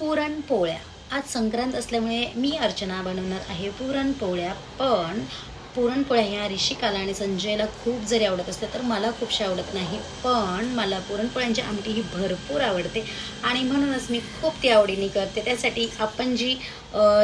पुरणपोळ्या. आज संक्रांत असल्यामुळे मी अर्चना बनवणार आहे पुरणपोळ्या. पण पुरणपोळ्या ह्या ऋषिकाला आणि संजयला खूप जरी आवडत असल्या तर मला खूपशा आवडत नाही. पण मला पुरणपोळ्यांची आमटी ही भरपूर आवडते आणि म्हणूनच मी खूप ती आवडीने करते. त्यासाठी आपण जी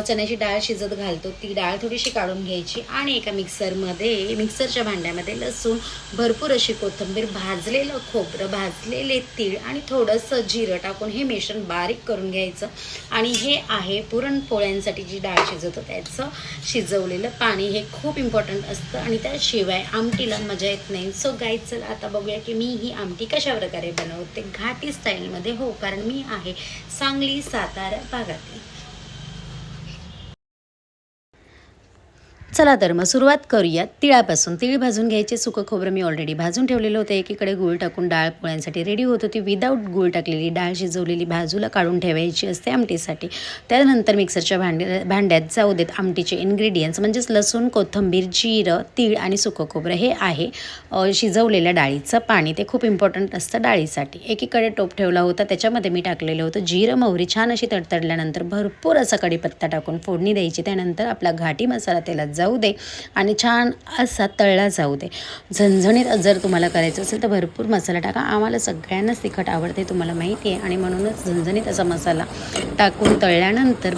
चण्याची डाळ शिजत घालतो ती डाळ थोडीशी काढून घ्यायची आणि एका मिक्सरच्या भांड्यामध्ये लसूण, भरपूर अशी कोथिंबीर, भाजलेलं खोबरं, भाजलेले तीळ आणि थोडंसं जिरं टाकून हे मिश्रण बारीक करून घ्यायचं. आणि हे आहे पुरणपोळ्यांसाठी जी डाळ शिजवतो त्याचं शिजवलेलं पाणी. हे खूप इम्पॉर्टंट असतं आणि त्याशिवाय आमटीला मजा येत नाही. सो गाईज, चल आता बघूया की मी ही आमटी कशा प्रकारे बनवते घाटी स्टाईलमध्ये. हो, कारण मी आहे सांगली सातारा भागातली. चला तर मग सुरुवात करूया तिळापासून. तीळ भाजून घ्यायचे. सुकं खोबरं मी ऑलरेडी भाजून ठेवलेलं होतं. एकीकडे गूळ टाकून डाळ पोळ्यांसाठी रेडी होत होती. विदाऊट गूळ टाकलेली डाळ शिजवलेली बाजूला काढून ठेवायची असते आमटीसाठी. त्यानंतर मिक्सरच्या भांड्यात जाऊ देत आमटीचे इन्ग्रेडियंट्स म्हणजेच लसूण, कोथिंबीर, जिरं, तीळ आणि सुकं खोबरं. हे आहे शिजवलेल्या डाळीचं पाणी. ते खूप इम्पॉर्टंट असतं डाळीसाठी. एकीकडे टोप ठेवला होता, त्याच्यामध्ये मी टाकलेलं होतं जिरं, मोहरी. छान अशी तडतडल्यानंतर भरपूर असा कढीपत्ता टाकून फोडणी द्यायची. त्यानंतर आपला घाटी मसाला तेलात जाऊ दे आणि छान असा तळला जाऊ दे. झणझणीत जर तुम्हाला करायचं असेल तर भरपूर मसाला टाका. आम्हाला सगळ्यांनाच तिखट आवडते, तुम्हाला माहिती आहे, आणि म्हणूनच झणझणीत असा मसाला टाकून तळल्यानंतर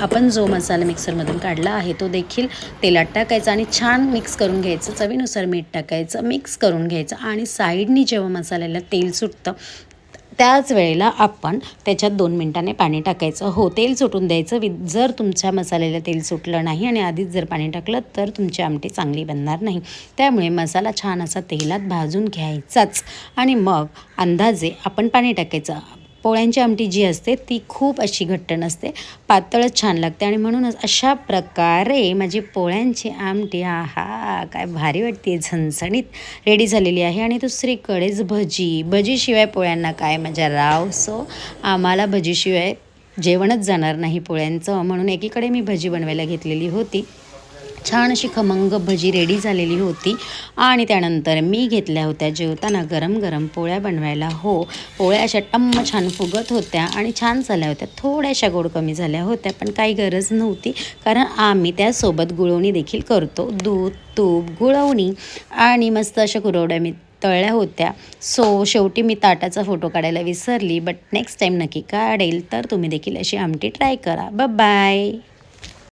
आपण जो मसाला मिक्सरमधून काढला आहे तो देखील तेलात टाकायचा आणि छान मिक्स करून घ्यायचं. चवीनुसार मीठ टाकायचं, मिक्स करून घ्यायचं आणि साईडनी जेव्हा मसाल्याला तेल सुटतं त्याच वेळेला आपण त्याच्यात 2 मिनिटांनी पाणी टाकायचं. हो, तेल सुटून द्यायचं. जर तुमच्या मसाल्याला तेल सुटलं नाही आणि आधीच जर पाणी टाकलं तर तुमची आमटी चांगली बनणार नाही. त्यामुळे मसाला छान असा तेलात भाजून घ्यायचाच आणि मग अंदाजे आपण पाणी टाकायचं. पोळ्यांची आमटी जी असते ती खूप अशी घट्ट नसते, पातळच छान लागते आणि म्हणूनच अशा प्रकारे माझी पोळ्यांची आमटी आहा काय भारी वाटते, झणझणीत रेडी झालेली आहे. आणि दुसरीकडेच भजीशिवाय पोळ्यांना काय मजा राव. सो आम्हाला भजीशिवाय जेवणच जाणार नाही पोळ्यांचं, म्हणून एकीकडे मी भजी बनवायला घेतलेली होती. छान अशी खमंग भजी रेडी झालेली होती आणि त्यानंतर मी घेतल्या होत्या जेवताना गरम गरम पोळ्या बनवायला. हो, पोळ्या अशा टम्म छान फुगत होत्या आणि छान झाल्या होत्या. थोड्याशा गोड कमी झाल्या होत्या पण काही गरज नव्हती, कारण आम्ही त्यासोबत गुळवणी देखील करतो. दूध, तूप, गुळवणी आणि मस्त अशा कुरवड्या मी तळल्या होत्या. सो शेवटी मी ताटाचा फोटो काढायला विसरली, बट नेक्स्ट टाईम नक्की काढेल. तर तुम्ही देखील अशी आमटी ट्राय करा. बाय.